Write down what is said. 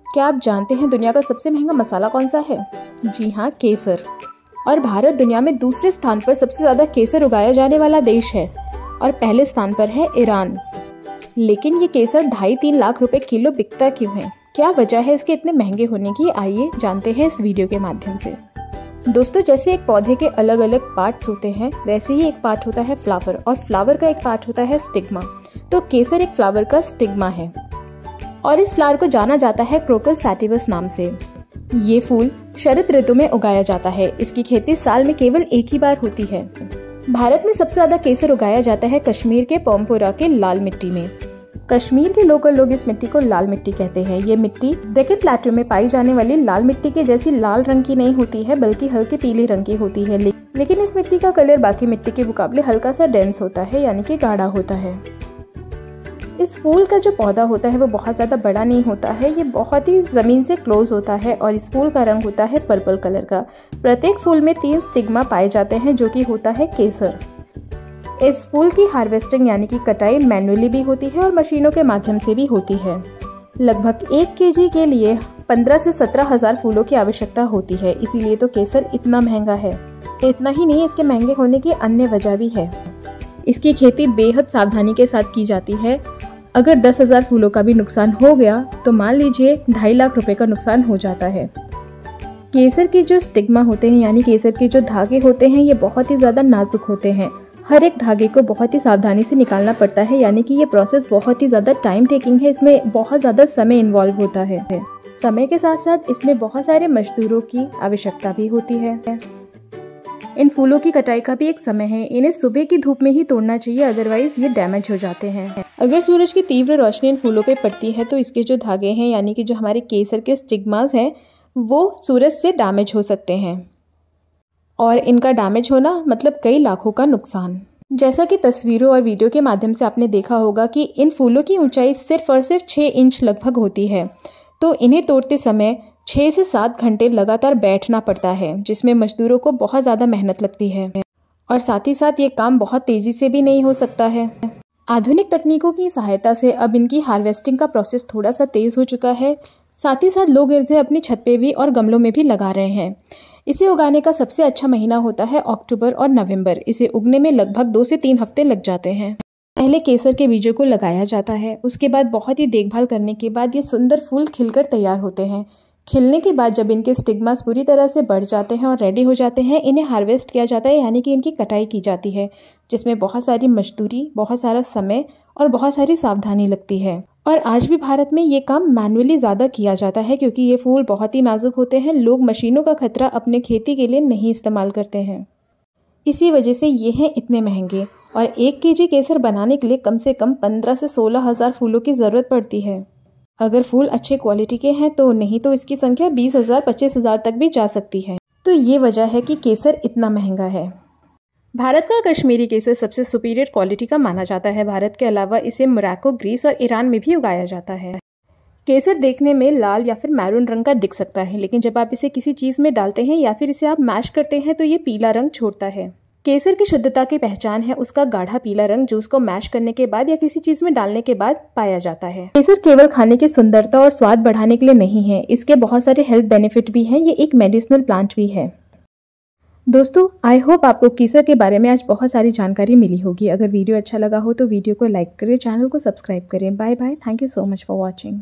क्या आप जानते हैं दुनिया का सबसे महंगा मसाला कौन सा है? जी हाँ, केसर। और भारत दुनिया में दूसरे स्थान पर सबसे ज़्यादा केसर उगाया जाने वाला देश है और पहले स्थान पर है ईरान। लेकिन ये केसर 2.5-3 लाख रुपए किलो बिकता क्यों है? क्या वजह है इसके इतने महंगे होने की? आइए जानते हैं इस वीडियो के माध्यम से। दोस्तों, जैसे एक पौधे के अलग अलग पार्ट्स होते हैं, वैसे ही एक पार्ट होता है फ्लावर और फ्लावर का एक पार्ट होता है स्टिग्मा। तो केसर एक फ्लावर का स्टिग्मा है और इस फ्लावर को जाना जाता है क्रोकस सैटिवस नाम से। ये फूल शरद ऋतु में उगाया जाता है। इसकी खेती साल में केवल एक ही बार होती है। भारत में सबसे ज्यादा केसर उगाया जाता है कश्मीर के पोम्पोरा के लाल मिट्टी में। कश्मीर के लोकल लोग इस मिट्टी को लाल मिट्टी कहते हैं। ये मिट्टी डेक्कन प्लेटू में पाई जाने वाली लाल मिट्टी के जैसी लाल रंग की नहीं होती है, बल्कि हल्के पीले रंग की होती है। लेकिन इस मिट्टी का कलर बाकी मिट्टी के मुकाबले हल्का सा डेंस होता है, यानी कि गाढ़ा होता है। इस फूल का जो पौधा होता है वो बहुत ज़्यादा बड़ा नहीं होता है। ये बहुत ही ज़मीन से क्लोज होता है और इस फूल का रंग होता है पर्पल कलर का। प्रत्येक फूल में 3 स्टिग्मा पाए जाते हैं, जो कि होता है केसर। इस फूल की हार्वेस्टिंग यानी कि कटाई मैन्युअली भी होती है और मशीनों के माध्यम से भी होती है। लगभग 1 kg के लिए 15 से 17 हज़ार फूलों की आवश्यकता होती है, इसीलिए तो केसर इतना महंगा है। इतना ही नहीं, इसके महंगे होने की अन्य वजह भी है। इसकी खेती बेहद सावधानी के साथ की जाती है। अगर 10,000 फूलों का भी नुकसान हो गया तो मान लीजिए 2.5 लाख रुपए का नुकसान हो जाता है। केसर के जो स्टिग्मा होते हैं यानी केसर के जो धागे होते हैं, ये बहुत ही ज़्यादा नाजुक होते हैं। हर एक धागे को बहुत ही सावधानी से निकालना पड़ता है, यानी कि ये प्रोसेस बहुत ही ज़्यादा टाइम टेकिंग है। इसमें बहुत ज़्यादा समय इन्वॉल्व होता है। समय के साथ साथ इसमें बहुत सारे मजदूरों की आवश्यकता भी होती है। इन फूलों की कटाई का भी एक समय है। इन्हें सुबह की धूप में ही तोड़ना चाहिए, अदरवाइज ये डैमेज हो जाते हैं। अगर सूरज की तीव्र रोशनी इन फूलों पे पड़ती है तो इसके जो धागे हैं यानी कि जो हमारे केसर के स्टिग्मास हैं, वो सूरज से डैमेज हो सकते हैं और इनका डैमेज होना मतलब कई लाखों का नुकसान। जैसा कि तस्वीरों और वीडियो के माध्यम से आपने देखा होगा कि इन फूलों की ऊंचाई सिर्फ और सिर्फ 6 इंच लगभग होती है। तो इन्हें तोड़ते समय 6 से 7 घंटे लगातार बैठना पड़ता है, जिसमें मजदूरों को बहुत ज़्यादा मेहनत लगती है और साथ ही साथ ये काम बहुत तेज़ी से भी नहीं हो सकता है। आधुनिक तकनीकों की सहायता से अब इनकी हार्वेस्टिंग का प्रोसेस थोड़ा सा तेज़ हो चुका है। साथ ही साथ लोग इसे अपनी छत पे भी और गमलों में भी लगा रहे हैं। इसे उगाने का सबसे अच्छा महीना होता है अक्टूबर और नवंबर। इसे उगने में लगभग 2 से 3 हफ्ते लग जाते हैं। पहले केसर के बीजों को लगाया जाता है, उसके बाद बहुत ही देखभाल करने के बाद ये सुंदर फूल खिलकर तैयार होते हैं। खिलने के बाद जब इनके स्टिग्मास पूरी तरह से बढ़ जाते हैं और रेडी हो जाते हैं, इन्हें हार्वेस्ट किया जाता है, यानी कि इनकी कटाई की जाती है, जिसमें बहुत सारी मजदूरी, बहुत सारा समय और बहुत सारी सावधानी लगती है। और आज भी भारत में ये काम मैन्युअली ज़्यादा किया जाता है, क्योंकि ये फूल बहुत ही नाजुक होते हैं। लोग मशीनों का खतरा अपने खेती के लिए नहीं इस्तेमाल करते हैं, इसी वजह से ये हैं इतने महंगे। और 1 kg केसर बनाने के लिए कम से कम 15 से 16 हज़ार फूलों की ज़रूरत पड़ती है। अगर फूल अच्छे क्वालिटी के हैं तो, नहीं तो इसकी संख्या 20,000 25,000 तक भी जा सकती है। तो ये वजह है कि केसर इतना महंगा है। भारत का कश्मीरी केसर सबसे सुपीरियर क्वालिटी का माना जाता है। भारत के अलावा इसे मोरक्को, ग्रीस और ईरान में भी उगाया जाता है। केसर देखने में लाल या फिर मैरून रंग का दिख सकता है, लेकिन जब आप इसे किसी चीज़ में डालते हैं या फिर इसे आप मैश करते हैं तो ये पीला रंग छोड़ता है। केसर की शुद्धता की पहचान है उसका गाढ़ा पीला रंग, जो उसको मैश करने के बाद या किसी चीज में डालने के बाद पाया जाता है। केसर केवल खाने की सुंदरता और स्वाद बढ़ाने के लिए नहीं है, इसके बहुत सारे हेल्थ बेनिफिट भी हैं। ये एक मेडिसिनल प्लांट भी है। दोस्तों, आई होप आपको केसर के बारे में आज बहुत सारी जानकारी मिली होगी। अगर वीडियो अच्छा लगा हो तो वीडियो को लाइक करें, चैनल को सब्सक्राइब करें। Bye bye, thank you so much for watching.